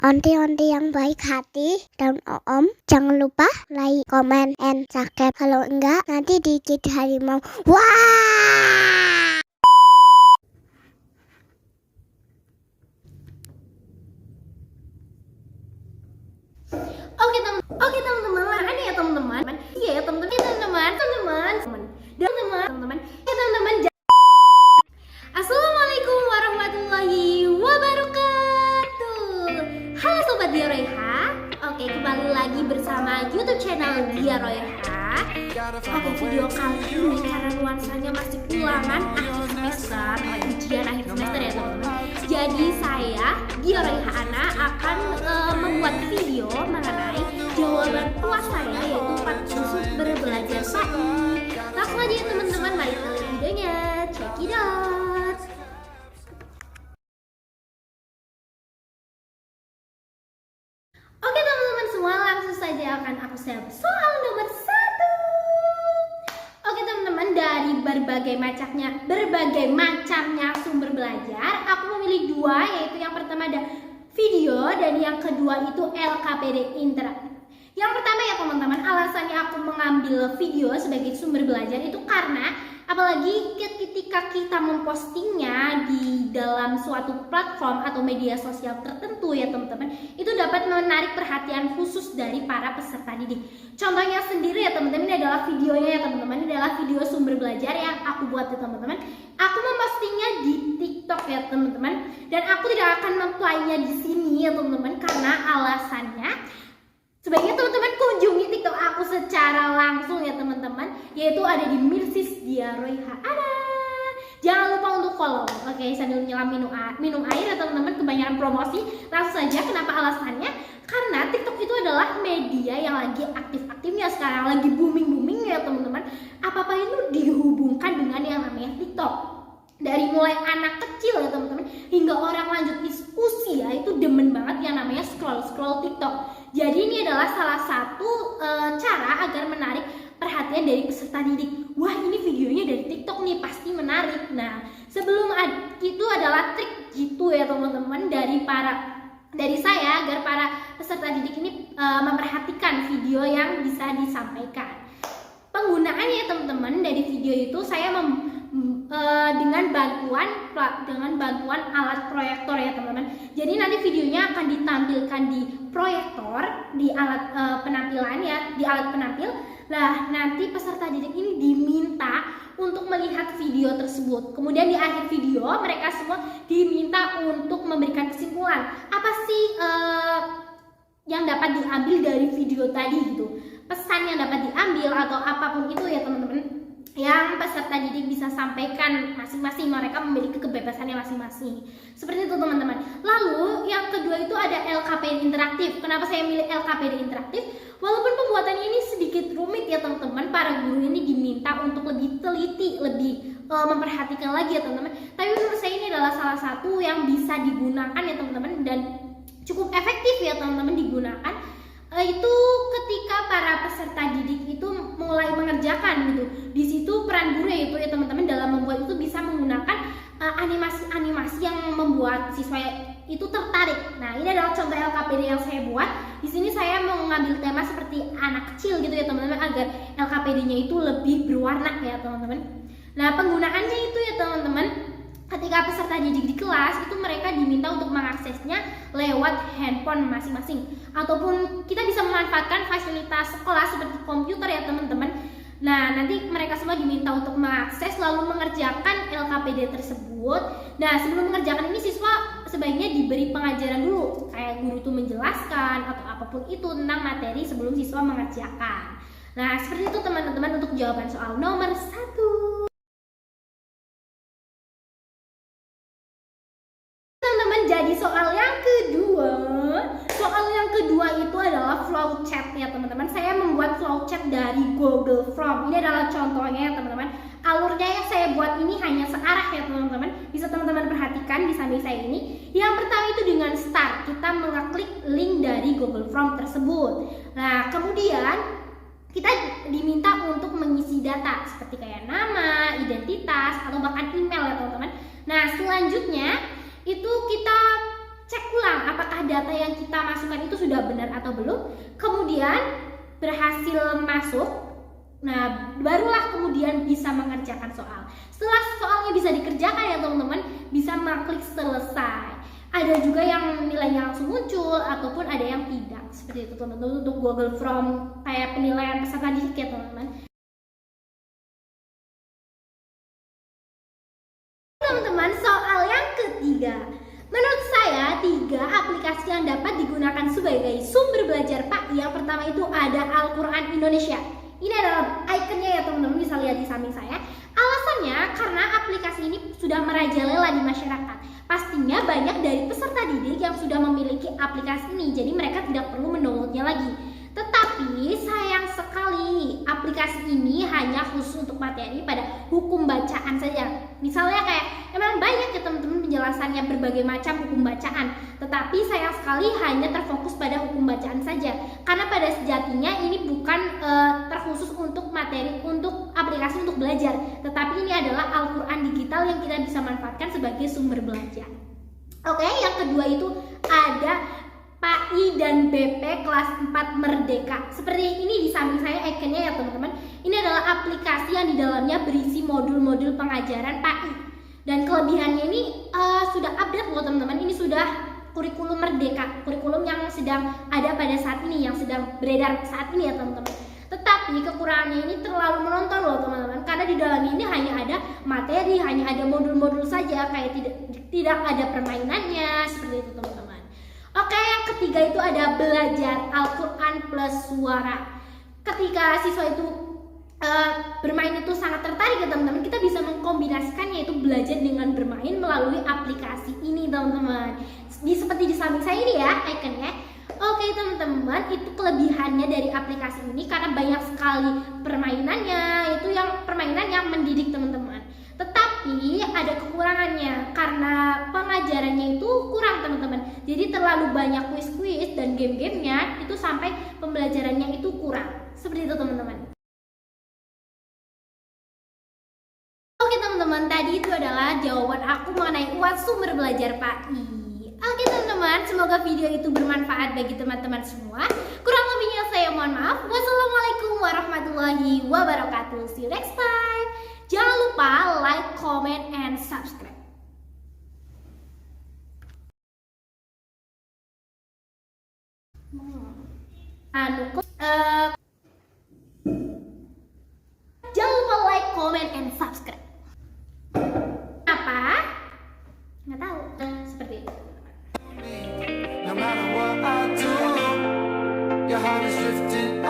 Onti-onti yang baik hati dan om, jangan lupa like, comment, and subscribe. Kalau enggak, nanti digigit harimau. Wah! Oke teman-teman, mana ya teman-teman? Iya ya teman-teman, Assalamualaikum warahmatullahi wabarakatuh. Halo Sobat Dia Royha. Oke, kembali lagi bersama YouTube channel Dia Royha. Oke, video kali ini karena nuansanya masih ulangan akhir semester, ujian akhir semester ya teman-teman. Jadi saya Dia Royha Ana akan membuat video mengenai jawaban puas saya, yaitu 4 sumber belajar SAI. Langsung aja ya teman-teman, mari kita lihat videonya. Check it out. Oke teman-teman semua, langsung saja akan aku share soal nomor 1. Oke teman-teman, dari berbagai macamnya sumber belajar, aku memilih 2, yaitu yang pertama ada video dan yang kedua itu LKPD interaktif. Yang pertama ya teman-teman, alasannya aku mengambil video sebagai sumber belajar itu karena apalagi ketika kita mempostingnya di dalam suatu platform atau media sosial tertentu ya teman-teman, itu dapat menarik perhatian khusus dari para peserta didik. Contohnya sendiri ya teman-teman, ini adalah videonya ya teman-teman, ini adalah video sumber belajar yang aku buat ya teman-teman. Aku mempostingnya di TikTok ya teman-teman, dan aku tidak akan memplaynya di sini ya teman-teman karena alasannya sebaiknya teman-teman kunjungi TikTok aku secara langsung ya teman-teman, yaitu ada di Mirsis Dia Royha Ana. Jangan lupa untuk follow. Oke, sambil nyelam minum air ya teman-teman, kebanyakan promosi. Langsung saja, kenapa alasannya? Karena TikTok itu adalah media yang lagi aktif-aktifnya sekarang, lagi booming ya teman-teman. Apa-apa itu dihubungkan dengan yang namanya TikTok. Dari mulai anak kecil ya teman-teman hingga orang lanjut diskusi ya, itu demen banget yang namanya scroll TikTok. Jadi ini adalah salah satu cara agar menarik perhatian dari peserta didik. Wah, ini videonya dari TikTok nih, pasti menarik. Nah, sebelum itu adalah trik gitu ya teman-teman dari saya agar para peserta didik ini memperhatikan video yang bisa disampaikan. Penggunaannya teman-teman dari video itu saya dengan bantuan alat proyektor ya teman-teman. Jadi nanti videonya akan ditampilkan di proyektor, di alat penampilan ya, di alat penampil. Nah, nanti peserta didik ini diminta untuk melihat video tersebut. Kemudian di akhir video mereka semua diminta untuk memberikan kesimpulan. Apa sih yang dapat diambil dari video tadi gitu. Pesan yang dapat diambil atau apapun itu ya teman-teman, yang peserta didik bisa sampaikan masing-masing. Mereka memiliki kebebasannya masing-masing. Seperti itu teman-teman. Lalu yang kedua itu ada LKPD interaktif. Kenapa saya milih LKPD interaktif? Walaupun pembuatannya ini sedikit rumit ya teman-teman, para guru ini diminta untuk lebih teliti, lebih memperhatikan lagi ya teman-teman. Tapi menurut saya ini adalah salah satu yang bisa digunakan ya teman-teman, dan cukup efektif ya teman-teman digunakan. Itu ketika para peserta didik itu mulai mengerjakan gitu. Di situ peran guru itu ya teman-teman dalam membuat itu bisa menggunakan animasi-animasi yang membuat siswa itu tertarik. Nah, ini adalah contoh LKPD yang saya buat. Di sini saya mau mengambil tema seperti anak kecil gitu ya teman-teman, agar LKPD-nya itu lebih berwarna ya teman-teman. Nah, penggunaannya itu ya teman-teman, ketika peserta didik di kelas itu mereka diminta untuk mengaksesnya lewat handphone masing-masing, ataupun kita bisa memanfaatkan fasilitas sekolah seperti komputer ya teman-teman. Nah, nanti mereka semua diminta untuk mengakses lalu mengerjakan LKPD tersebut. Nah, sebelum mengerjakan ini siswa sebaiknya diberi pengajaran dulu, kayak guru itu menjelaskan atau apapun itu tentang materi sebelum siswa mengerjakan. Nah, seperti itu teman-teman untuk jawaban soal nomor 1. Jadi soal yang kedua itu adalah flowchart ya teman-teman. Saya membuat flowchart dari Google Form. Ini adalah contohnya ya teman-teman. Alurnya yang saya buat ini hanya searah ya teman-teman. Bisa teman-teman perhatikan di samping saya ini. Yang pertama itu dengan start, kita mengeklik link dari Google Form tersebut. Nah, kemudian kita diminta untuk mengisi data seperti kayak nama, identitas, atau bahkan email ya teman-teman. Nah, selanjutnya itu kita cek ulang apakah data yang kita masukkan itu sudah benar atau belum. Kemudian berhasil masuk, nah barulah kemudian bisa mengerjakan soal. Setelah soalnya bisa dikerjakan ya teman-teman, bisa mengklik selesai. Ada juga yang nilainya langsung muncul ataupun ada yang tidak. Seperti itu teman-teman untuk Google Form kayak penilaian peserta didik ya teman-teman. Teman-teman, soal yang ketiga. Menurut saya, 3 aplikasi yang dapat digunakan sebagai sumber belajar PAI. Yang pertama itu ada Al-Quran Indonesia. Ini adalah ikonnya ya teman-teman, bisa lihat di samping saya. Alasannya karena aplikasi ini sudah merajalela di masyarakat. Pastinya banyak dari peserta didik yang sudah memiliki aplikasi ini, jadi mereka tidak perlu mendownloadnya lagi. Tetapi sayang sekali aplikasi ini hanya khusus untuk materi pada hukum bacaan saja. Misalnya kayak emang banyak ya teman-teman penjelasannya berbagai macam hukum bacaan, tetapi sayang sekali hanya terfokus pada hukum bacaan saja. Karena pada sejatinya ini bukan terkhusus untuk materi, untuk aplikasi untuk belajar, tetapi ini adalah Al-Quran digital yang kita bisa manfaatkan sebagai sumber belajar. Oke, yang kedua itu ada PAI dan BP kelas 4 Merdeka. Seperti ini di samping saya ikonnya ya teman-teman. Ini adalah aplikasi yang di dalamnya berisi modul-modul pengajaran PAI. Dan kelebihannya ini sudah update loh teman-teman. Ini sudah kurikulum Merdeka, kurikulum yang sedang ada pada saat ini, yang sedang beredar saat ini ya teman-teman. Tetapi kekurangannya ini terlalu menonton loh teman-teman, karena di dalamnya ini hanya ada materi, hanya ada modul-modul saja, kayak tidak ada permainannya, seperti itu teman-teman. Oke, yang ketiga itu ada belajar Al-Quran plus suara. Ketika siswa itu bermain itu sangat tertarik ya teman-teman, kita bisa mengkombinasikannya, yaitu belajar dengan bermain melalui aplikasi ini teman-teman. Seperti di samping saya ini ya ikonnya. Oke teman-teman, itu kelebihannya dari aplikasi ini karena banyak sekali permainannya, itu yang permainan yang mendidik teman-teman. Tetapi ada kekurangannya karena pengajarannya itu kurang teman-teman. Jadi terlalu banyak kuis-kuis dan game-gamenya itu sampai pembelajarannya itu kurang. Seperti itu teman-teman. Oke teman-teman, tadi itu adalah jawaban aku mengenai UAS sumber belajar PAI. Oke teman-teman, semoga video itu bermanfaat bagi teman-teman semua. Kurang lebihnya saya mohon maaf. Wassalamualaikum warahmatullahi wabarakatuh. See you next time. Jangan lupa like, comment, and subscribe. Jangan lupa like, comment, and subscribe. Apa? Nggak tahu. Seperti itu. No matter what I do, your heart is drifting